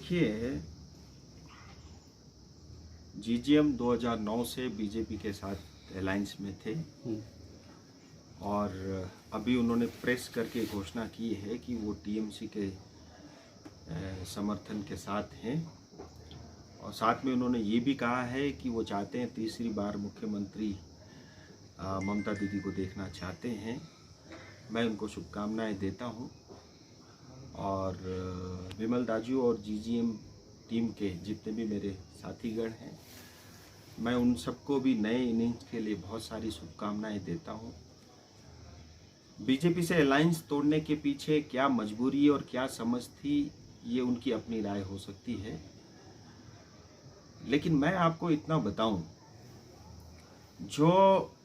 देखिए, जीजीएम 2009 से बीजेपी के साथ अलायंस में थे और अभी उन्होंने प्रेस करके घोषणा की है कि वो टीएमसी के समर्थन के साथ हैं और साथ में उन्होंने ये भी कहा है कि वो चाहते हैं तीसरी बार मुख्यमंत्री ममता दीदी को देखना चाहते हैं। मैं उनको शुभकामनाएं देता हूं और विमल दाजू और जीजीएम टीम के जितने भी मेरे साथीगण हैं, मैं उन सबको भी नए इनिंग्स के लिए बहुत सारी शुभकामनाएं देता हूं। बीजेपी से अलायंस तोड़ने के पीछे क्या मजबूरी और क्या समझ थी, ये उनकी अपनी राय हो सकती है, लेकिन मैं आपको इतना बताऊं, जो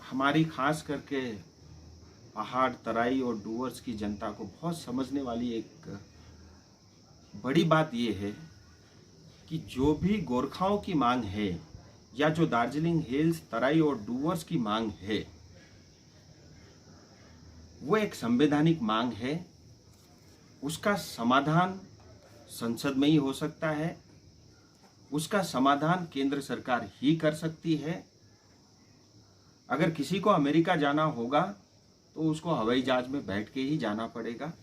हमारी खास करके पहाड़, तराई और डूवर्स की जनता को बहुत समझने वाली एक बड़ी बात यह है कि जो भी गोरखाओं की मांग है या जो दार्जिलिंग हिल्स, तराई और डूवर्स की मांग है, वो एक संवैधानिक मांग है। उसका समाधान संसद में ही हो सकता है, उसका समाधान केंद्र सरकार ही कर सकती है। अगर किसी को अमेरिका जाना होगा तो उसको हवाई जहाज में बैठ के ही जाना पड़ेगा।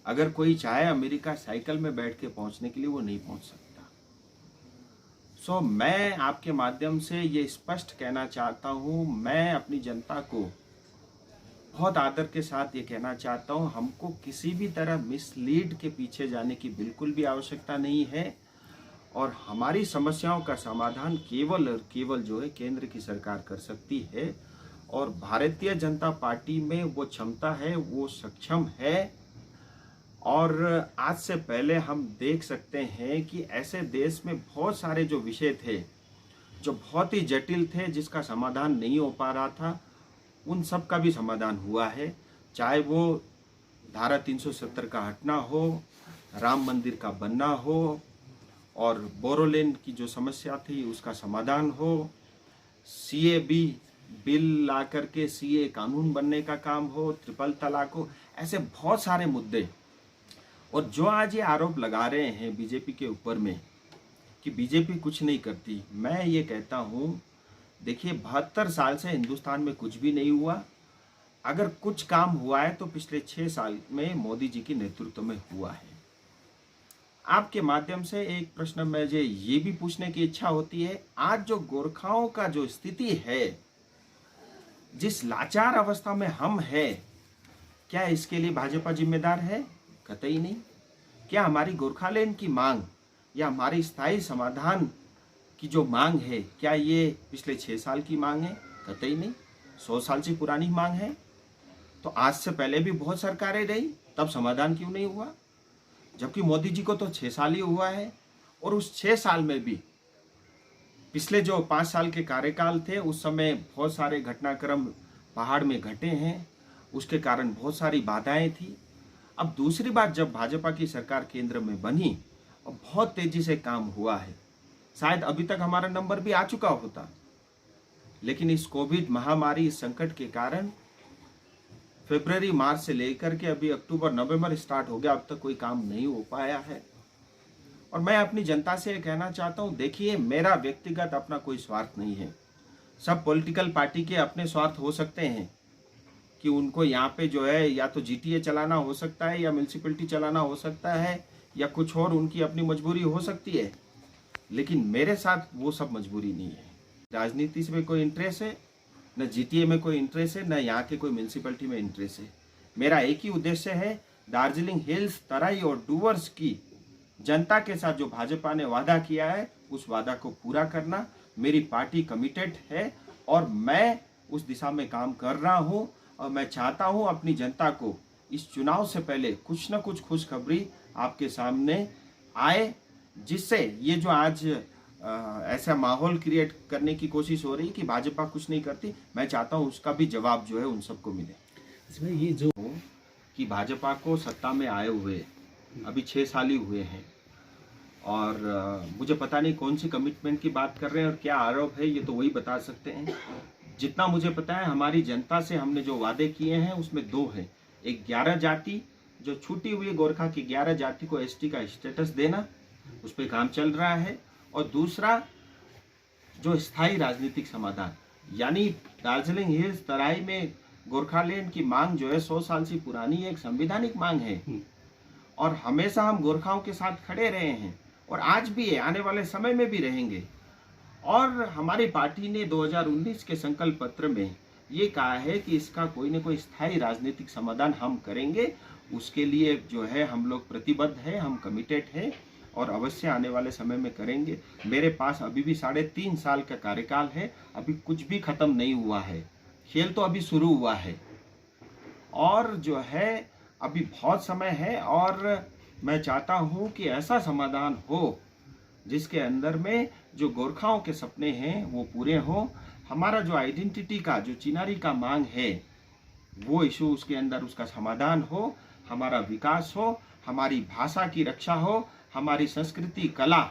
अगर कोई चाहे अमेरिका साइकिल में बैठ के पहुंचने के लिए, वो नहीं पहुंच सकता। मैं आपके माध्यम से ये स्पष्ट कहना चाहता हूं, मैं अपनी जनता को बहुत आदर के साथ ये कहना चाहता हूं, हमको किसी भी तरह मिसलीड के पीछे जाने की बिल्कुल भी आवश्यकता नहीं है और हमारी समस्याओं का समाधान केवल और केवल जो है केंद्र की सरकार कर सकती है और भारतीय जनता पार्टी में वो क्षमता है, वो सक्षम है। और आज से पहले हम देख सकते हैं कि ऐसे देश में बहुत सारे जो विषय थे जो बहुत ही जटिल थे, जिसका समाधान नहीं हो पा रहा था, उन सब का भी समाधान हुआ है। चाहे वो धारा 370 का हटना हो, राम मंदिर का बनना हो और बोरोलैंड की जो समस्या थी उसका समाधान हो, सीए बिल ला करके सीए कानून बनने का काम हो, ट्रिपल तलाक हो, ऐसे बहुत सारे मुद्दे। और जो आज ये आरोप लगा रहे हैं बीजेपी के ऊपर में कि बीजेपी कुछ नहीं करती, मैं ये कहता हूँ, देखिए 72 साल से हिंदुस्तान में कुछ भी नहीं हुआ। अगर कुछ काम हुआ है तो पिछले 6 साल में मोदी जी के नेतृत्व में हुआ है। आपके माध्यम से एक प्रश्न मुझे ये भी पूछने की इच्छा होती है, आज जो गोरखाओं का जो स्थिति है, जिस लाचार अवस्था में हम हैं, क्या इसके लिए भाजपा जिम्मेदार है? कतई नहीं। क्या हमारी गोरखालैंड की मांग या हमारी स्थायी समाधान की जो मांग है, क्या ये पिछले 6 साल की मांग है? कतई नहीं। 100 साल से पुरानी मांग है। तो आज से पहले भी बहुत सरकारें रही, तब समाधान क्यों नहीं हुआ? जबकि मोदी जी को तो 6 साल ही हुआ है और उस 6 साल में भी पिछले जो 5 साल के कार्यकाल थे, उस समय बहुत सारे घटनाक्रम पहाड़ में घटे हैं, उसके कारण बहुत सारी बाधाएं थी। अब दूसरी बात, जब भाजपा की सरकार केंद्र में बनी और बहुत तेजी से काम हुआ है, शायद अभी तक हमारा नंबर भी आ चुका होता, लेकिन इस कोविड महामारी, इस संकट के कारण फरवरी मार्च से लेकर के अभी अक्टूबर नवंबर स्टार्ट हो गया, अब तक कोई काम नहीं हो पाया है। और मैं अपनी जनता से कहना चाहता हूं, देखिए मेरा व्यक्तिगत अपना कोई स्वार्थ नहीं है। सब पॉलिटिकल पार्टी के अपने स्वार्थ हो सकते हैं कि उनको यहाँ पे जो है या तो जीटीए चलाना हो सकता है या म्यूनसिपैलिटी चलाना हो सकता है या कुछ और उनकी अपनी मजबूरी हो सकती है, लेकिन मेरे साथ वो सब मजबूरी नहीं है। राजनीति से कोई इंटरेस्ट है, न जीटीए में कोई इंटरेस्ट है, न यहाँ के कोई म्यूनसिपैलिटी में इंटरेस्ट है। मेरा एक ही उद्देश्य है, दार्जिलिंग हिल्स, तराई और डूवर्स की जनता के साथ जो भाजपा ने वादा किया है, उस वादा को पूरा करना। मेरी पार्टी कमिटेड है और मैं उस दिशा में काम कर रहा हूं और मैं चाहता हूं अपनी जनता को इस चुनाव से पहले कुछ न कुछ खुशखबरी आपके सामने आए, जिससे ये जो आज ऐसा माहौल क्रिएट करने की कोशिश हो रही है कि भाजपा कुछ नहीं करती, मैं चाहता हूं उसका भी जवाब जो है उन सबको मिले। इसमें ये जो कि भाजपा को सत्ता में आए हुए अभी 6 साल ही हुए हैं और मुझे पता नहीं कौन सी कमिटमेंट की बात कर रहे हैं और क्या आरोप है, ये तो वही बता सकते हैं। जितना मुझे पता है, हमारी जनता से हमने जो वादे किए हैं उसमें 2 हैं, एक 11 जाति जो छूटी हुई गोरखा की 11 जाति को एसटी का स्टेटस देना, उस पर काम चल रहा है। और दूसरा जो स्थायी राजनीतिक समाधान, यानी दार्जिलिंग हिल्स तराई में गोरखालैंड की मांग जो है 100 साल से पुरानी एक संवैधानिक मांग है और हमेशा हम गोरखाओं के साथ खड़े रहे हैं और आज भी है, आने वाले समय में भी रहेंगे। और हमारी पार्टी ने 2019 के संकल्प पत्र में ये कहा है कि इसका कोई न कोई स्थायी राजनीतिक समाधान हम करेंगे। उसके लिए जो है हम लोग प्रतिबद्ध हैं, हम कमिटेड हैं और अवश्य आने वाले समय में करेंगे। मेरे पास अभी भी 3.5 साल का कार्यकाल है, अभी कुछ भी खत्म नहीं हुआ है, खेल तो अभी शुरू हुआ है और जो है अभी बहुत समय है। और मैं चाहता हूँ कि ऐसा समाधान हो जिसके अंदर में जो गोरखाओं के सपने हैं वो पूरे हों। हमारा जो आइडेंटिटी का जो चिनारी का मांग है वो इशू, उसके अंदर उसका समाधान हो, हमारा विकास हो, हमारी भाषा की रक्षा हो, हमारी संस्कृति कला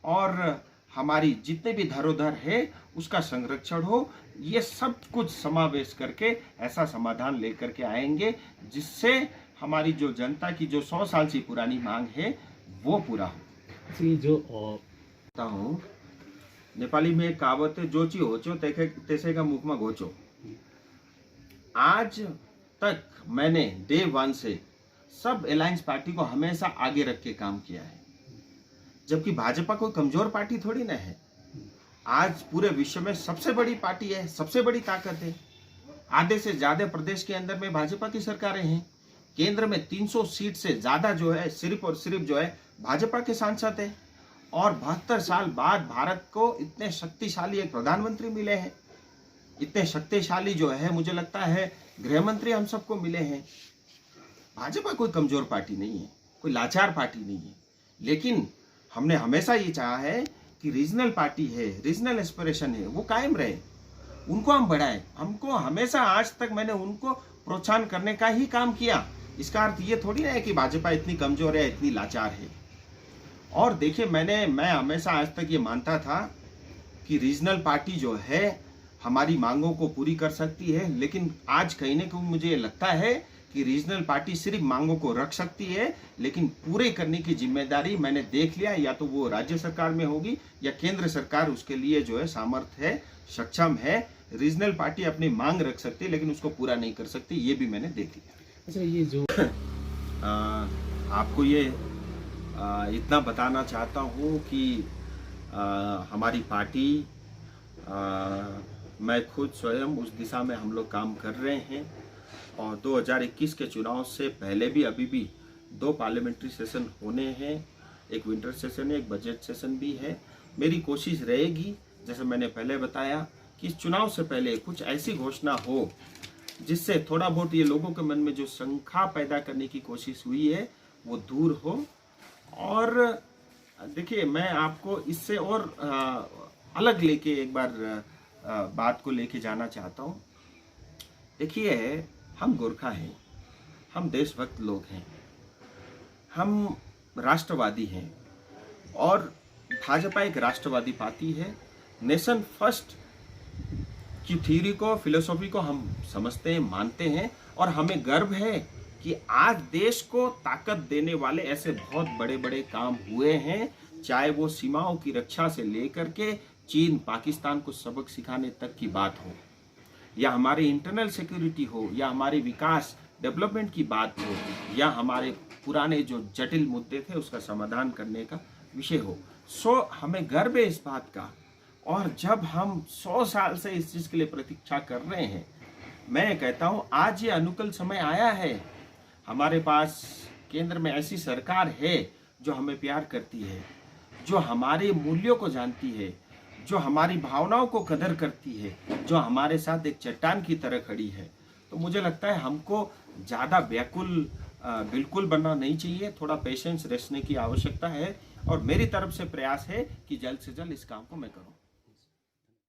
और हमारी जितने भी धरोहर है उसका संरक्षण हो। ये सब कुछ समावेश करके ऐसा समाधान लेकर के आएंगे जिससे हमारी जो जनता की जो 100 साल से पुरानी मांग है वो पूरा हो। जो हूँ नेपाली में एक कहावत है, जोची होचो तैसे का मुख में घोचो। आज तक मैंने डे 1 से सब अलायंस पार्टी को हमेशा आगे रख के काम किया है, जबकि भाजपा कोई कमजोर पार्टी थोड़ी ना है। आज पूरे विश्व में सबसे बड़ी पार्टी है, सबसे बड़ी ताकत है। आधे से ज्यादा प्रदेश के अंदर में भाजपा की सरकारें हैं। केंद्र में 300 सीट से ज्यादा जो है सिर्फ और सिर्फ जो है भाजपा के सांसद है। और 72 साल बाद भारत को इतने शक्तिशाली एक प्रधानमंत्री मिले हैं, इतने शक्तिशाली जो है मुझे लगता है गृह मंत्री हम सबको मिले हैं। भाजपा कोई कमजोर पार्टी नहीं है, कोई लाचार पार्टी नहीं है, लेकिन हमने हमेशा ये चाहा है कि रीजनल पार्टी है, रीजनल एस्पिरेशन है, वो कायम रहे, उनको हम बढ़ाएं। हमको हमेशा आज तक मैंने उनको प्रोत्साहन करने का ही काम किया। इसका अर्थ ये थोड़ी ना है कि भाजपा इतनी कमजोर है, इतनी लाचार है। और देखिए मैं हमेशा आज तक ये मानता था कि रीजनल पार्टी जो है हमारी मांगों को पूरी कर सकती है, लेकिन आज कहीं ना कहीं मुझे लगता है कि रीजनल पार्टी सिर्फ मांगों को रख सकती है, लेकिन पूरे करने की जिम्मेदारी मैंने देख लिया या तो वो राज्य सरकार में होगी या केंद्र सरकार उसके लिए जो है सामर्थ्य है, सक्षम है। रीजनल पार्टी अपनी मांग रख सकती है लेकिन उसको पूरा नहीं कर सकती, ये भी मैंने देख लिया। अच्छा, ये जो आपको ये इतना बताना चाहता हूँ कि हमारी पार्टी, मैं खुद स्वयं उस दिशा में हम लोग काम कर रहे हैं और 2021 के चुनाव से पहले भी अभी भी 2 पार्लियामेंट्री सेशन होने हैं, एक विंटर सेशन है, एक बजट सेशन भी है। मेरी कोशिश रहेगी, जैसे मैंने पहले बताया, कि इस चुनाव से पहले कुछ ऐसी घोषणा हो जिससे थोड़ा बहुत ये लोगों के मन में जो शंका पैदा करने की कोशिश हुई है वो दूर हो। और देखिए, मैं आपको इससे और अलग लेके एक बार बात को लेके जाना चाहता हूँ। देखिए, हम गोरखा हैं, हम देशभक्त लोग हैं, हम राष्ट्रवादी हैं और भाजपा एक राष्ट्रवादी पार्टी है। नेशन फर्स्ट की थ्योरी को, फिलोसॉफी को हम समझते हैं, मानते हैं और हमें गर्व है कि आज देश को ताकत देने वाले ऐसे बहुत बड़े बड़े काम हुए हैं, चाहे वो सीमाओं की रक्षा से लेकर के चीन पाकिस्तान को सबक सिखाने तक की बात हो, या हमारी इंटरनल सिक्योरिटी हो, या हमारे विकास डेवलपमेंट की बात हो, या हमारे पुराने जो जटिल मुद्दे थे उसका समाधान करने का विषय हो। हमें गर्व है इस बात का। और जब हम 100 साल से इस चीज़ के लिए प्रतीक्षा कर रहे हैं, मैं कहता हूँ आज ये अनुकूल समय आया है। हमारे पास केंद्र में ऐसी सरकार है जो हमें प्यार करती है, जो हमारे मूल्यों को जानती है, जो हमारी भावनाओं को कदर करती है, जो हमारे साथ एक चट्टान की तरह खड़ी है। तो मुझे लगता है हमको ज़्यादा व्याकुल बिल्कुल बनना नहीं चाहिए, थोड़ा पेशेंस रखने की आवश्यकता है और मेरी तरफ से प्रयास है कि जल्द से जल्द इस काम को मैं करूं।